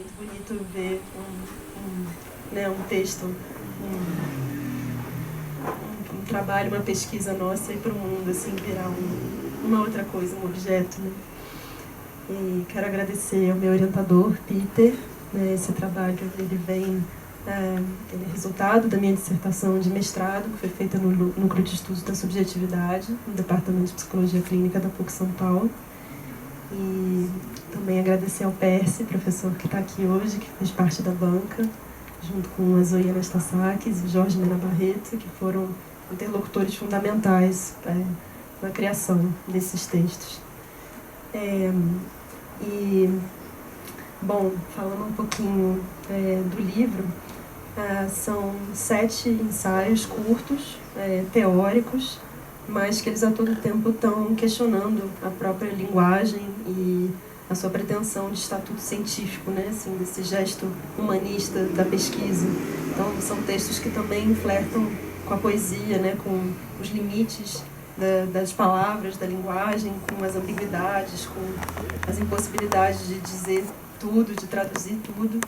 muito bonito ver um texto, um trabalho, uma pesquisa nossa ir para o mundo, assim, virar uma outra coisa, um objeto, né? E quero agradecer ao meu orientador, Peter, né? Esse trabalho, ele vem, ele é resultado da minha dissertação de mestrado, que foi feita no Núcleo de Estudos da Subjetividade, no Departamento de Psicologia Clínica da PUC São Paulo. E também agradecer ao Percy, professor que está aqui hoje, que fez parte da banca, junto com a Zoe Anastasakis e Jorge Mena Barreto, que foram interlocutores fundamentais na criação desses textos. Bom, falando um pouquinho do livro, são 7 ensaios curtos, teóricos, mas que eles a todo tempo estão questionando a própria linguagem e a sua pretensão de estatuto científico, né? Assim, desse gesto humanista da pesquisa. Então, são textos que também flertam com a poesia, né? Com os limites das palavras, da linguagem, com as ambiguidades, com as impossibilidades de dizer tudo, de traduzir tudo,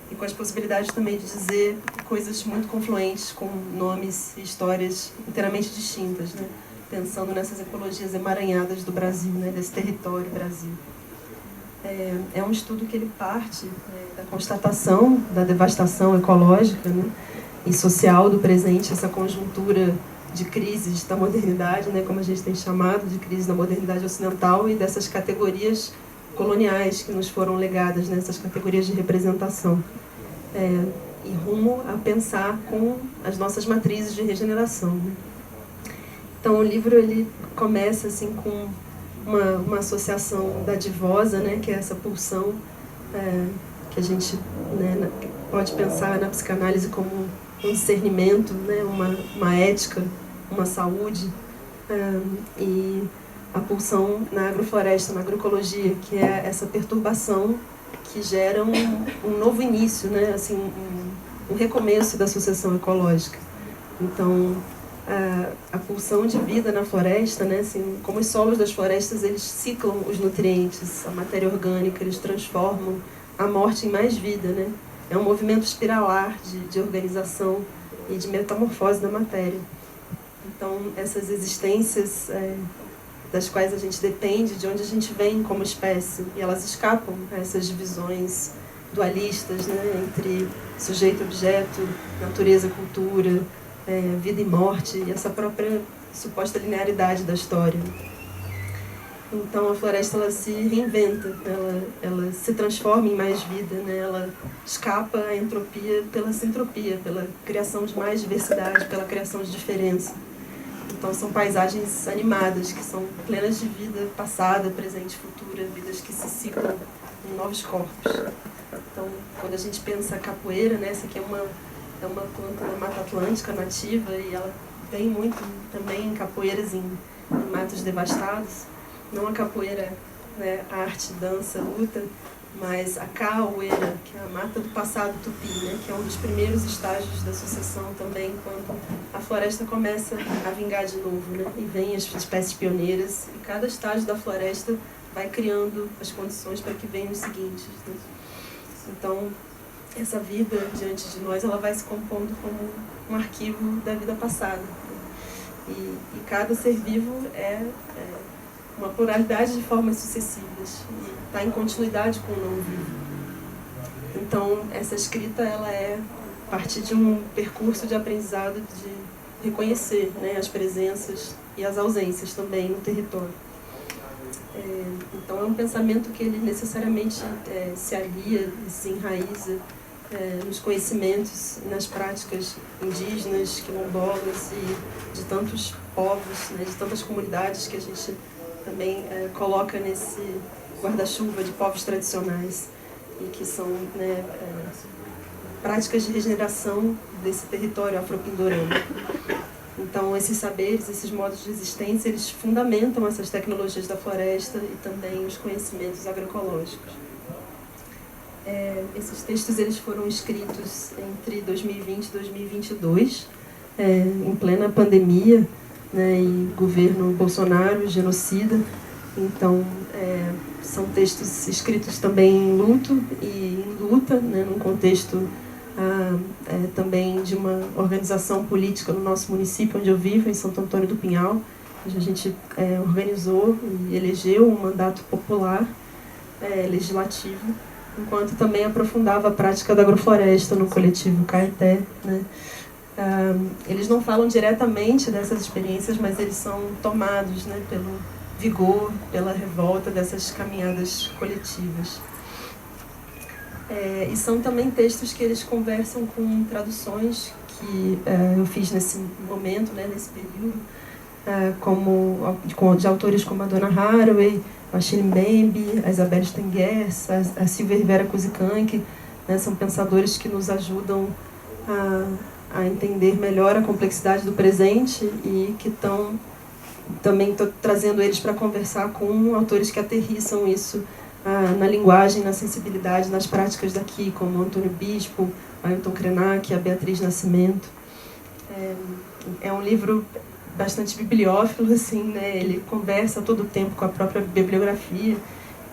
e com as possibilidades também de dizer coisas muito confluentes, com nomes e histórias inteiramente distintas, né? Pensando nessas ecologias emaranhadas do Brasil, né? Desse território Brasil. É um estudo que ele parte da constatação da devastação ecológica, né? E social do presente, essa conjuntura de crises da modernidade, né? Como a gente tem chamado de crise da modernidade ocidental, e dessas categorias coloniais que nos foram legadas, né? Essas categorias de representação. E rumo a pensar com as nossas matrizes de regeneração, né? Então, o livro ele começa assim, com uma associação dadivosa, né, que é essa pulsão que a gente, né, pode pensar na psicanálise como um discernimento, né, uma ética, uma saúde, e a pulsão na agrofloresta, na agroecologia, que é essa perturbação que gera um novo início, né, assim, um recomeço da sucessão ecológica. Então, a pulsão de vida na floresta, né, assim, como os solos das florestas, eles ciclam os nutrientes, a matéria orgânica, eles transformam a morte em mais vida, né? É um movimento espiralar de organização e de metamorfose da matéria. Então, essas existências das quais a gente depende, de onde a gente vem como espécie, e elas escapam a essas divisões dualistas, né, entre sujeito e objeto, natureza e cultura, vida e morte, e essa própria suposta linearidade da história. Então a floresta ela se reinventa, ela se transforma em mais vida, né? Ela escapa à entropia pela sintropia, pela criação de mais diversidade, pela criação de diferença. Então são paisagens animadas, que são plenas de vida passada, presente e futura, vidas que se ciclam em novos corpos. Então, quando a gente pensa a capoeira, né, essa aqui é uma planta da Mata Atlântica nativa, e ela tem muito também em capoeiras em matos devastados. Não a capoeira, né, a arte, dança, luta, mas a caoeira, que é a mata do passado tupi, né, que é um dos primeiros estágios da sucessão também, quando a floresta começa a vingar de novo, né, e vem as espécies pioneiras, e cada estágio da floresta vai criando as condições para que venham os seguintes, né? Então, essa vida diante de nós, ela vai se compondo como um arquivo da vida passada. E cada ser vivo é uma pluralidade de formas sucessivas, e está em continuidade com o não vivo. Então, essa escrita, ela é a partir de um percurso de aprendizado de reconhecer, né, as presenças e as ausências também no território. Então, é um pensamento que ele necessariamente se alia e se enraiza nos conhecimentos e nas práticas indígenas, quilombolas e de tantos povos, né, de tantas comunidades que a gente também coloca nesse guarda-chuva de povos tradicionais, e que são, né, práticas de regeneração desse território afropindorano. Então, esses saberes, esses modos de existência, eles fundamentam essas tecnologias da floresta e também os conhecimentos agroecológicos. Esses textos eles foram escritos entre 2020 e 2022, em plena pandemia, né, e governo Bolsonaro, genocida, Então, são textos escritos também em luto e em luta, né, num contexto também de uma organização política no nosso município, onde eu vivo, em Santo Antônio do Pinhal, onde a gente organizou e elegeu um mandato popular legislativo, enquanto também aprofundava a prática da agrofloresta no coletivo Caeté, né? Eles não falam diretamente dessas experiências, mas eles são tomados, né, pelo vigor, pela revolta dessas caminhadas coletivas. E são também textos que eles conversam com traduções que eu fiz nesse momento, né, nesse período, de autores como a Donna Haraway, a Shirley Mbembe, a Isabelle Stengers, a Silvia Rivera Kuzikank, né, são pensadores que nos ajudam a entender melhor a complexidade do presente e que estão também trazendo eles para conversar com autores que aterrissam isso na linguagem, na sensibilidade, nas práticas daqui, como Antônio Bispo, Ailton Krenak, a Beatriz Nascimento. É um livro bastante bibliófilo, assim, né? Ele conversa todo o tempo com a própria bibliografia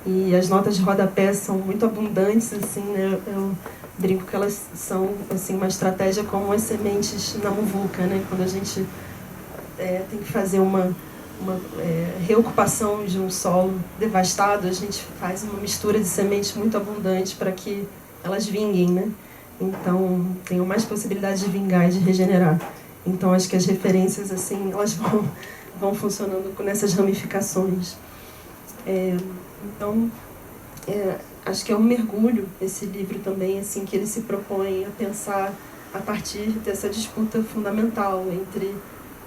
e as notas de rodapé são muito abundantes, assim, né? Eu brinco que elas são assim, uma estratégia como as sementes na muvuca, né? Quando a gente tem que fazer uma reocupação de um solo devastado, a gente faz uma mistura de sementes muito abundante para que elas vinguem, né? Então, tenham mais possibilidade de vingar e de regenerar. Então, acho que as referências, assim, elas vão funcionando nessas ramificações. Então, acho que é um mergulho esse livro também, assim, que ele se propõe a pensar a partir dessa disputa fundamental entre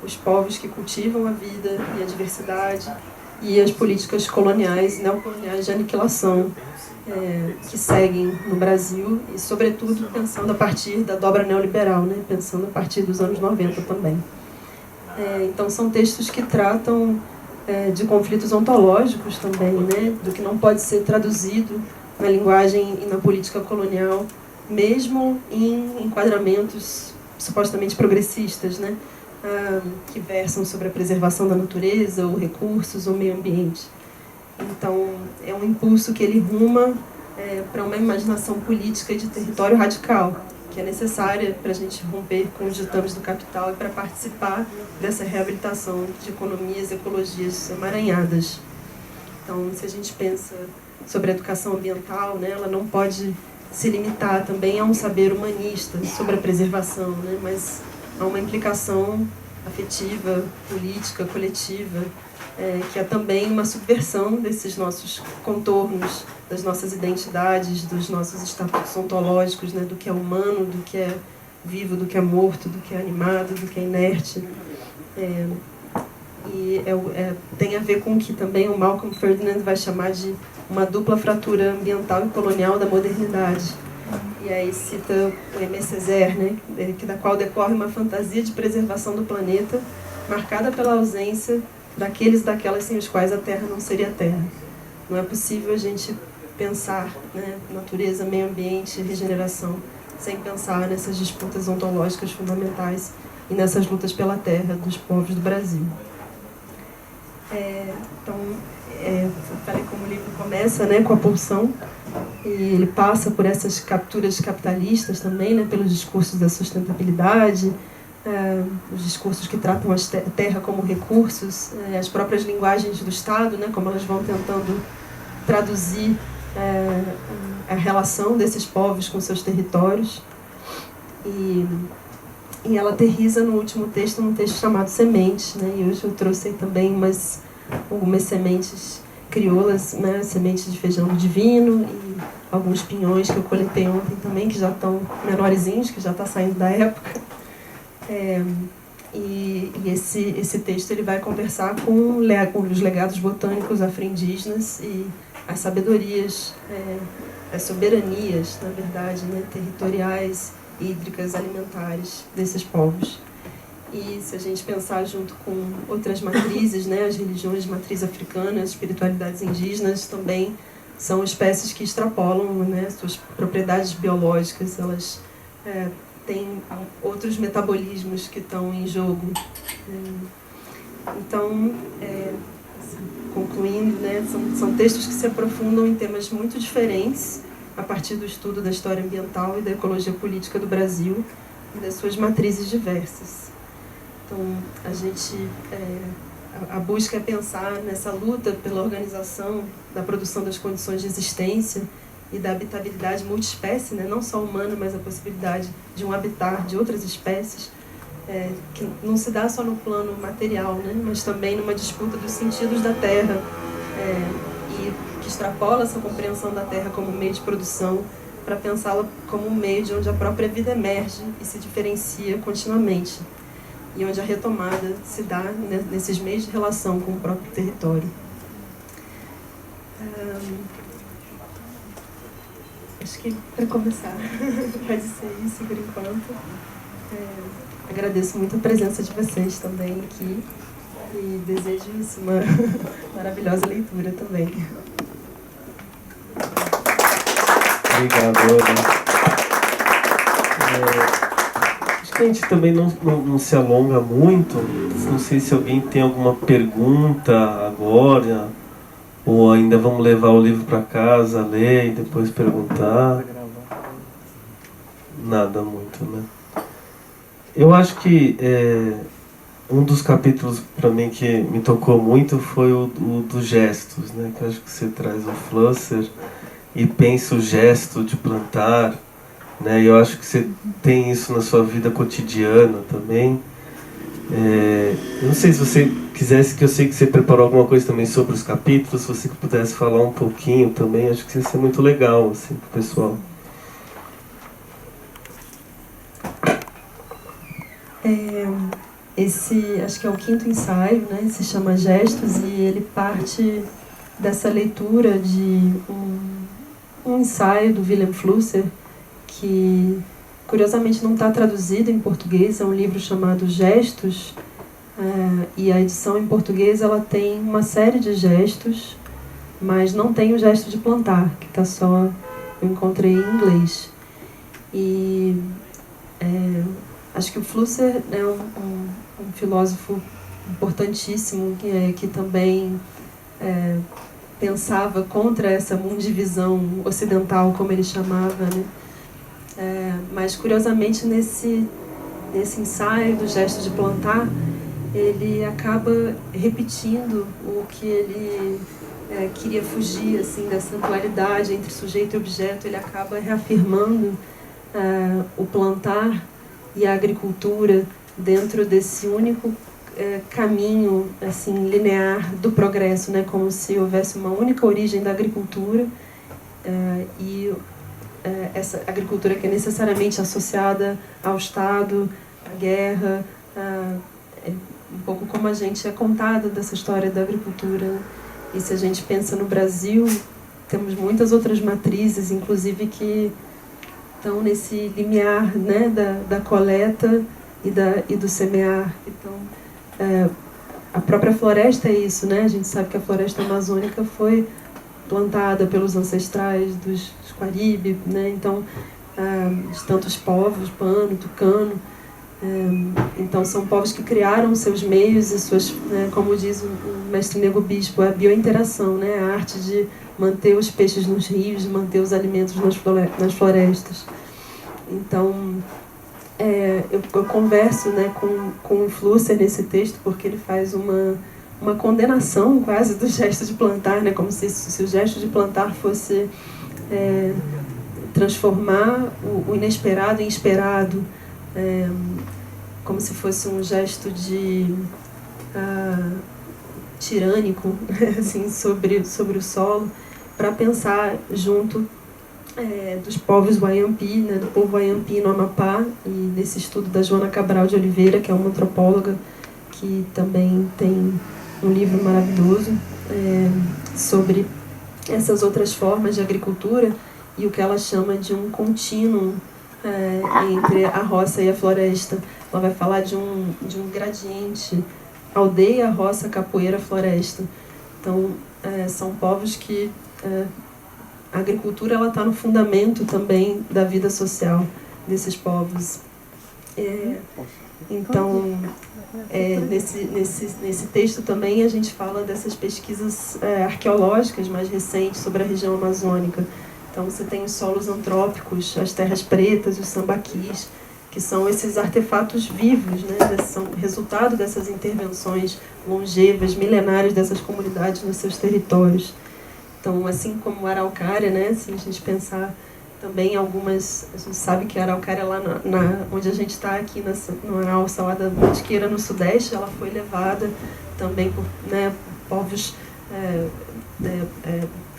os povos que cultivam a vida e a diversidade e as políticas coloniais, neocoloniais de aniquilação que seguem no Brasil e, sobretudo, pensando a partir da dobra neoliberal, né? Pensando a partir dos anos 90 também. Então, são textos que tratam de conflitos ontológicos também, né? Do que não pode ser traduzido na linguagem e na política colonial, mesmo em enquadramentos supostamente progressistas, né? Que versam sobre a preservação da natureza, ou recursos, ou meio ambiente. Então, é um impulso que ele ruma para uma imaginação política e de território radical, que é necessária para a gente romper com os ditames do capital e para participar dessa reabilitação de economias e ecologias emaranhadas. Então, se a gente pensa sobre a educação ambiental, né, ela não pode se limitar também a um saber humanista sobre a preservação, né, mas a uma implicação afetiva, política, coletiva, que é também uma subversão desses nossos contornos, das nossas identidades, dos nossos estatutos ontológicos, né, do que é humano, do que é vivo, do que é morto, do que é animado, do que é inerte. Tem a ver com o que também o Malcolm Ferdinand vai chamar de uma dupla fratura ambiental e colonial da modernidade. E aí cita o Aimé Césaire, né, da qual decorre uma fantasia de preservação do planeta, marcada pela ausência daqueles e daquelas sem os quais a Terra não seria Terra. Não é possível a gente pensar, né, natureza, meio ambiente, regeneração, sem pensar nessas disputas ontológicas fundamentais e nessas lutas pela terra dos povos do Brasil. Eu falei como o livro começa, né, com a pulsão, e ele passa por essas capturas capitalistas também, né, pelos discursos da sustentabilidade, os discursos que tratam a terra como recursos, as próprias linguagens do Estado, né, como elas vão tentando traduzir a relação desses povos com seus territórios. E ela aterriza no último texto, num texto chamado Sementes, né, e hoje eu trouxe aí também algumas sementes crioulas, né, sementes de feijão divino e alguns pinhões que eu coletei ontem também, que já estão menorzinhos, que já está saindo da época. E esse texto ele vai conversar com os legados botânicos afro-indígenas e as sabedorias, as soberanias, na verdade, né, territoriais, hídricas, alimentares desses povos. E se a gente pensar junto com outras matrizes, né, as religiões de matriz africana, as espiritualidades indígenas também são espécies que extrapolam, né, suas propriedades biológicas, elas têm outros metabolismos que estão em jogo. Então, concluindo, né, são textos que se aprofundam em temas muito diferentes a partir do estudo da história ambiental e da ecologia política do Brasil e das suas matrizes diversas. Então, a busca é pensar nessa luta pela organização da produção das condições de existência e da habitabilidade multiespécie, né? Não só humana, mas a possibilidade de um habitat de outras espécies, que não se dá só no plano material, né? Mas também numa disputa dos sentidos da terra, e que extrapola essa compreensão da terra como meio de produção para pensá-la como um meio de onde a própria vida emerge e se diferencia continuamente, e onde a retomada se dá nesses meios de relação com o próprio território. Acho que, para começar, pode ser isso por enquanto. Agradeço muito a presença de vocês também aqui e desejo isso, uma maravilhosa leitura também. Obrigado, Ana. Acho que a gente também não se alonga muito. Não sei se alguém tem alguma pergunta agora, ou ainda vamos levar o livro para casa, ler e depois perguntar. Nada muito, né? Eu acho que um dos capítulos para mim que me tocou muito foi o dos gestos, né? Que eu acho que você traz o Flusser e pensa o gesto de plantar, né? E eu acho que você tem isso na sua vida cotidiana também. Eu não sei se você quisesse, que eu sei que você preparou alguma coisa também sobre os capítulos, se você pudesse falar um pouquinho também, acho que isso ia ser muito legal, assim, pro pessoal. Esse, acho que é o 5º ensaio, né? Se chama Gestos, e ele parte dessa leitura de um ensaio do Wilhelm Flusser, que curiosamente não está traduzido em português, é um livro chamado Gestos, e a edição em português ela tem uma série de gestos, mas não tem o gesto de plantar, que está só, eu encontrei em inglês. E acho que o Flusser é um filósofo importantíssimo, que também pensava contra essa mundivisão ocidental, como ele chamava, né? Mas, curiosamente, nesse ensaio do gesto de plantar, ele acaba repetindo o que ele queria fugir, assim, dessa dualidade entre sujeito e objeto. Ele acaba reafirmando o plantar e a agricultura dentro desse único caminho, assim, linear do progresso, né? Como se houvesse uma única origem da agricultura, e essa agricultura que é necessariamente associada ao Estado, à guerra, um pouco como a gente é contada dessa história da agricultura. E se a gente pensa no Brasil, temos muitas outras matrizes, inclusive que estão nesse limiar, né, da coleta e do semear. Então, a própria floresta é isso, né? A gente sabe que a floresta amazônica foi plantada pelos ancestrais dos Guaribe, né? Então, de tantos povos, Pano, Tucano. Então, são povos que criaram seus meios e suas, né, como diz o mestre Nego Bispo, a biointeração, né? A arte de manter os peixes nos rios, de manter os alimentos nas florestas. Então, eu converso, né, com o Flusser nesse texto, porque ele faz uma condenação quase do gesto de plantar, né? Como se o gesto de plantar fosse transformar o inesperado em esperado, como se fosse um gesto de tirânico, assim, sobre o solo, para pensar junto dos povos Wayampi, né, do povo Wayampi no Amapá, e nesse estudo da Joana Cabral de Oliveira, que é uma antropóloga que também tem um livro maravilhoso sobre essas outras formas de agricultura e o que ela chama de um contínuo entre a roça e a floresta. Ela vai falar de um gradiente, aldeia, roça, capoeira, floresta. Então, são povos que a agricultura está no fundamento também da vida social desses povos. Então, nesse texto também a gente fala dessas pesquisas arqueológicas mais recentes sobre a região amazônica. Então você tem os solos antrópicos, as terras pretas, os sambaquis, que são esses artefatos vivos, né? São resultado dessas intervenções longevas, milenárias dessas comunidades nos seus territórios. Então, assim como a araucária, né? Se a gente pensar também algumas... A gente sabe que a araucária lá onde a gente está aqui, na alça lá da Mantiqueira, no sudeste, ela foi levada também por, né, povos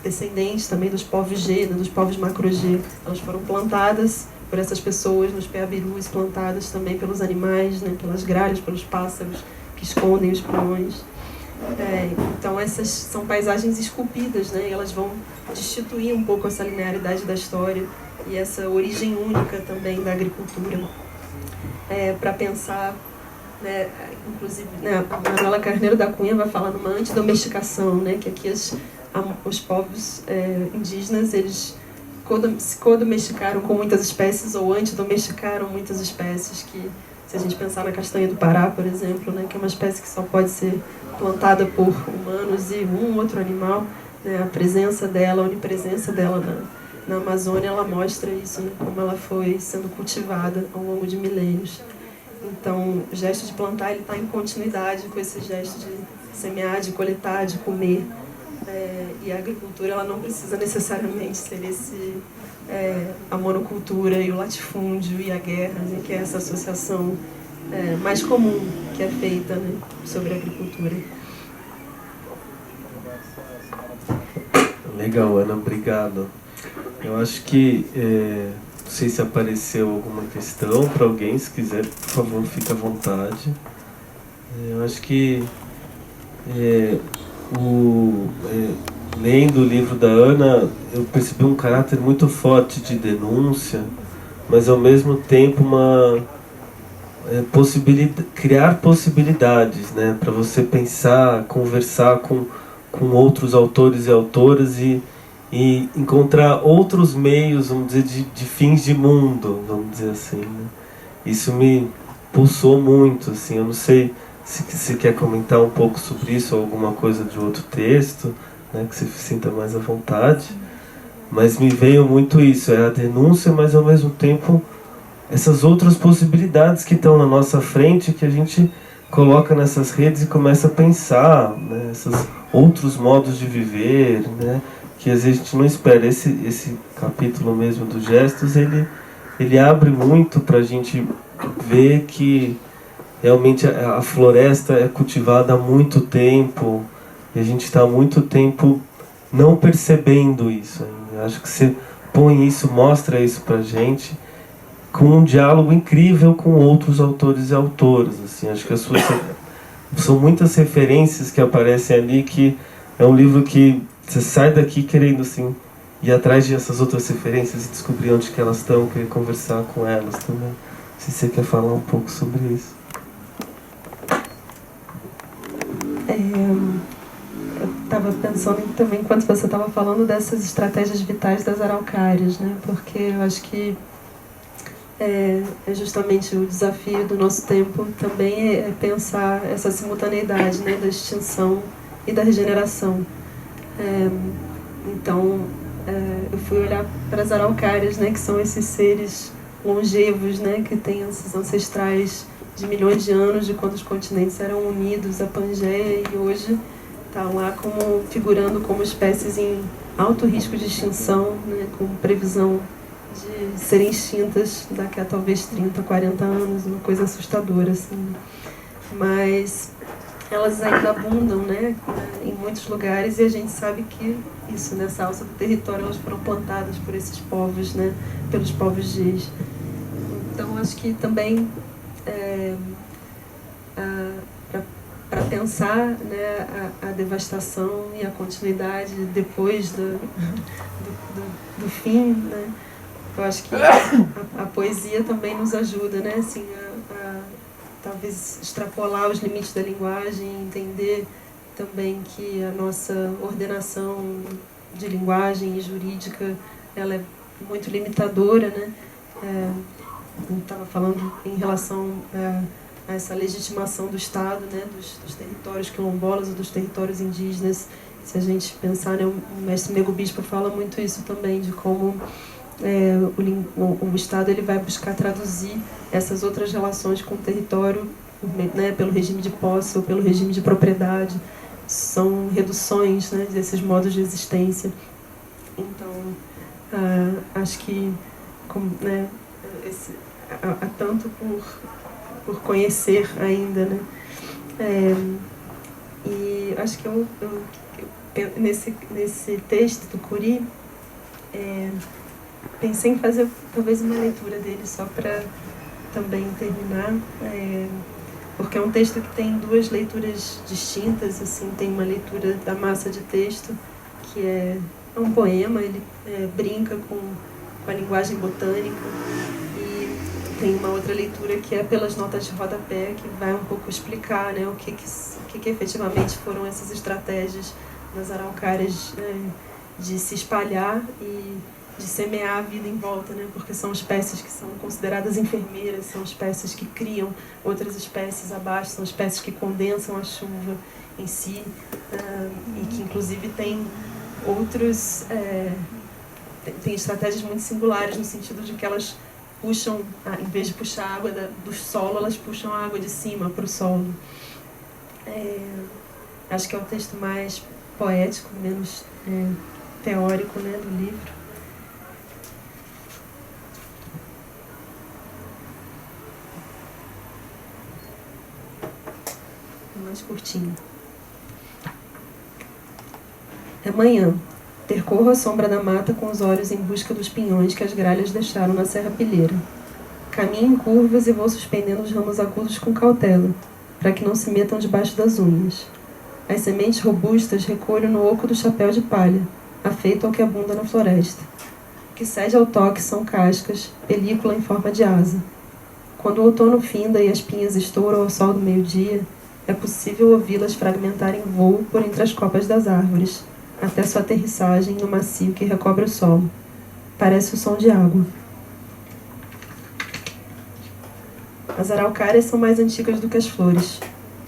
descendentes também dos povos G, dos povos macro-G. Elas foram plantadas por essas pessoas nos peabirus, plantadas também pelos animais, né, pelas gralhas, pelos pássaros que escondem os pulmões. Então essas são paisagens esculpidas, né, e elas vão destituir um pouco essa linearidade da história e essa origem única também da agricultura. Para pensar, né, inclusive, né, a Manuela Carneiro da Cunha vai falar numa antidomesticação, né, que aqui os povos indígenas, eles se codomesticaram com muitas espécies ou antidomesticaram muitas espécies, que se a gente pensar na castanha do Pará, por exemplo, né, que é uma espécie que só pode ser plantada por humanos e um outro animal, né, a presença dela, a onipresença dela na Amazônia, ela mostra isso, né, como ela foi sendo cultivada ao longo de milênios. Então, o gesto de plantar está em continuidade com esse gesto de semear, de coletar, de comer. E a agricultura, ela não precisa necessariamente ser a monocultura e o latifúndio e a guerra, né, que é essa associação mais comum que é feita, né, sobre a agricultura. Legal, Ana, obrigado. Eu acho que, não sei se apareceu alguma questão para alguém, se quiser, por favor, fique à vontade. Eu acho que lendo o livro da Ana, eu percebi um caráter muito forte de denúncia, mas ao mesmo tempo criar possibilidades, né, para você pensar, conversar com outros autores e autoras e encontrar outros meios, vamos dizer, de fins de mundo, vamos dizer assim, né? Isso me pulsou muito, assim. Eu não sei se quer comentar um pouco sobre isso ou alguma coisa de outro texto, né, que você se sinta mais à vontade, mas me veio muito isso, a denúncia, mas ao mesmo tempo essas outras possibilidades que estão na nossa frente, que a gente coloca nessas redes e começa a pensar, né, esses outros modos de viver, né, que às vezes a gente não espera. Esse capítulo mesmo dos gestos, ele abre muito para a gente ver que realmente a floresta é cultivada há muito tempo e a gente está há muito tempo não percebendo isso ainda. Acho que você põe isso, mostra isso para a gente com um diálogo incrível com outros autores e autoras. Assim, acho que são muitas referências que aparecem ali, que é um livro que você sai daqui querendo, assim, ir atrás dessas outras referências e descobrir onde que elas estão, querer conversar com elas também. Se você quer falar um pouco sobre isso. Eu estava pensando também, enquanto você estava falando, dessas estratégias vitais das araucárias, né? Porque eu acho que é justamente o desafio do nosso tempo também é pensar essa simultaneidade, né, da extinção e da regeneração. Então, eu fui olhar para as araucárias, né, que são esses seres longevos, né, que têm esses ancestrais de milhões de anos, de quando os continentes eram unidos à Pangeia, e hoje estão lá figurando como espécies em alto risco de extinção, né, com previsão de serem extintas daqui a talvez 30, 40 anos, uma coisa assustadora, assim. Mas elas ainda abundam, né, em muitos lugares, e a gente sabe que isso, nessa alça do território, elas foram plantadas por esses povos, né, pelos povos Gis. Então, acho que também para pensar, né, a devastação e a continuidade depois do fim, né, eu acho que a poesia também nos ajuda, né, assim, a talvez extrapolar os limites da linguagem, entender também que a nossa ordenação de linguagem e jurídica, ela é muito limitadora, né, estava falando em relação a essa legitimação do Estado, né, dos territórios quilombolas ou dos territórios indígenas. Se a gente pensar, né, o mestre Nego Bispo fala muito isso também, de como o Estado ele vai buscar traduzir essas outras relações com o território, né, pelo regime de posse ou pelo regime de propriedade. São reduções, né, desses modos de existência. Então, acho que né, há tanto por conhecer ainda, né? E acho que nesse texto do Curi, pensei em fazer talvez uma leitura dele só para também terminar, porque é um texto que tem duas leituras distintas. Assim, tem uma leitura da massa de texto, que é um poema, ele brinca com a linguagem botânica, e tem uma outra leitura que é pelas notas de rodapé, que vai um pouco explicar, né, o que efetivamente foram essas estratégias das araucárias, de se espalhar e de semear a vida em volta, né, porque são espécies que são consideradas enfermeiras, são espécies que criam outras espécies abaixo, são espécies que condensam a chuva em si, e que inclusive tem outros... tem estratégias muito singulares, no sentido de que elas puxam, em vez de puxar a água do solo, elas puxam a água de cima para o solo. Acho que é o texto mais poético, menos teórico, né, do livro. É mais curtinho. É manhã. Percorro a sombra da mata com os olhos em busca dos pinhões que as gralhas deixaram na serrapilheira. Caminho em curvas e vou suspendendo os ramos agudos com cautela, para que não se metam debaixo das unhas. As sementes robustas recolho no oco do chapéu de palha, afeito ao que abunda na floresta. O que cede ao toque são cascas, película em forma de asa. Quando o outono finda e as pinhas estouram ao sol do meio-dia, é possível ouvi-las fragmentarem voo por entre as copas das árvores, até sua aterrissagem no macio que recobre o solo. Parece o som de água. As araucárias são mais antigas do que as flores.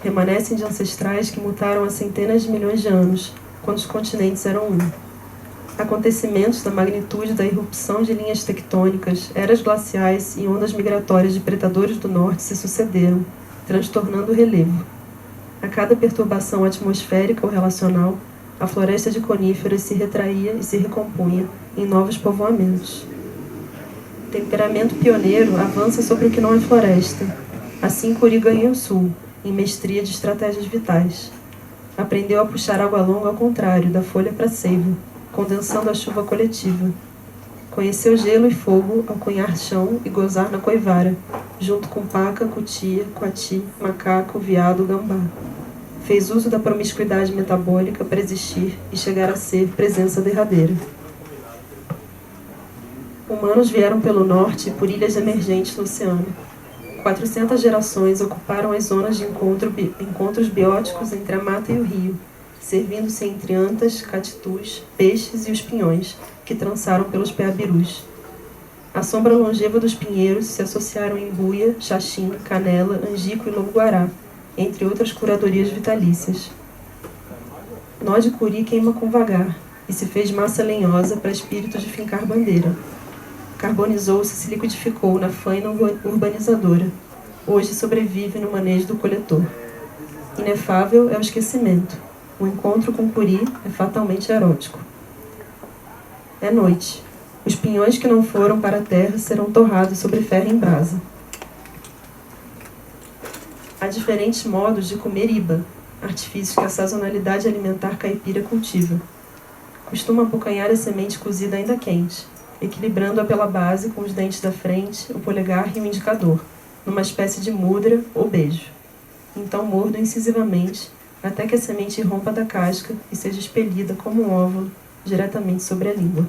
Remanescem de ancestrais que mutaram há centenas de milhões de anos, quando os continentes eram um. Acontecimentos da magnitude da irrupção de linhas tectônicas, eras glaciais e ondas migratórias de predadores do norte se sucederam, transtornando o relevo. A cada perturbação atmosférica ou relacional, a floresta de coníferas se retraía e se recompunha em novos povoamentos. Temperamento pioneiro avança sobre o que não é floresta. Assim Curi ganha o sul, em mestria de estratégias vitais. Aprendeu a puxar água longa ao contrário, da folha para a seiva, condensando a chuva coletiva. Conheceu gelo e fogo ao cunhar chão e gozar na coivara, junto com paca, cutia, coati, macaco, veado, gambá. Fez uso da promiscuidade metabólica para existir e chegar a ser presença derradeira. Humanos vieram pelo norte por ilhas emergentes no oceano. 400 gerações ocuparam as zonas de encontros bióticos entre a mata e o rio, servindo-se entre antas, catitus, peixes e os pinhões, que trançaram pelos peabirus. À sombra longeva dos pinheiros se associaram embuia, xaxim, canela, angico e lobo-guará, entre outras curadorias vitalícias. Nó de Curi queima com vagar, e se fez massa lenhosa para espíritos de fincar bandeira. Carbonizou-se e se liquidificou na faina urbanizadora. Hoje sobrevive no manejo do coletor. Inefável é o esquecimento. O encontro com Curi é fatalmente erótico. É noite. Os pinhões que não foram para a terra serão torrados sobre ferro em brasa. Há diferentes modos de comer iba, artifícios que a sazonalidade alimentar caipira cultiva. Costuma abocanhar a semente cozida ainda quente, equilibrando-a pela base com os dentes da frente, o polegar e o indicador, numa espécie de mudra ou beijo. Então mordo incisivamente, até que a semente rompa da casca e seja expelida como um óvulo diretamente sobre a língua.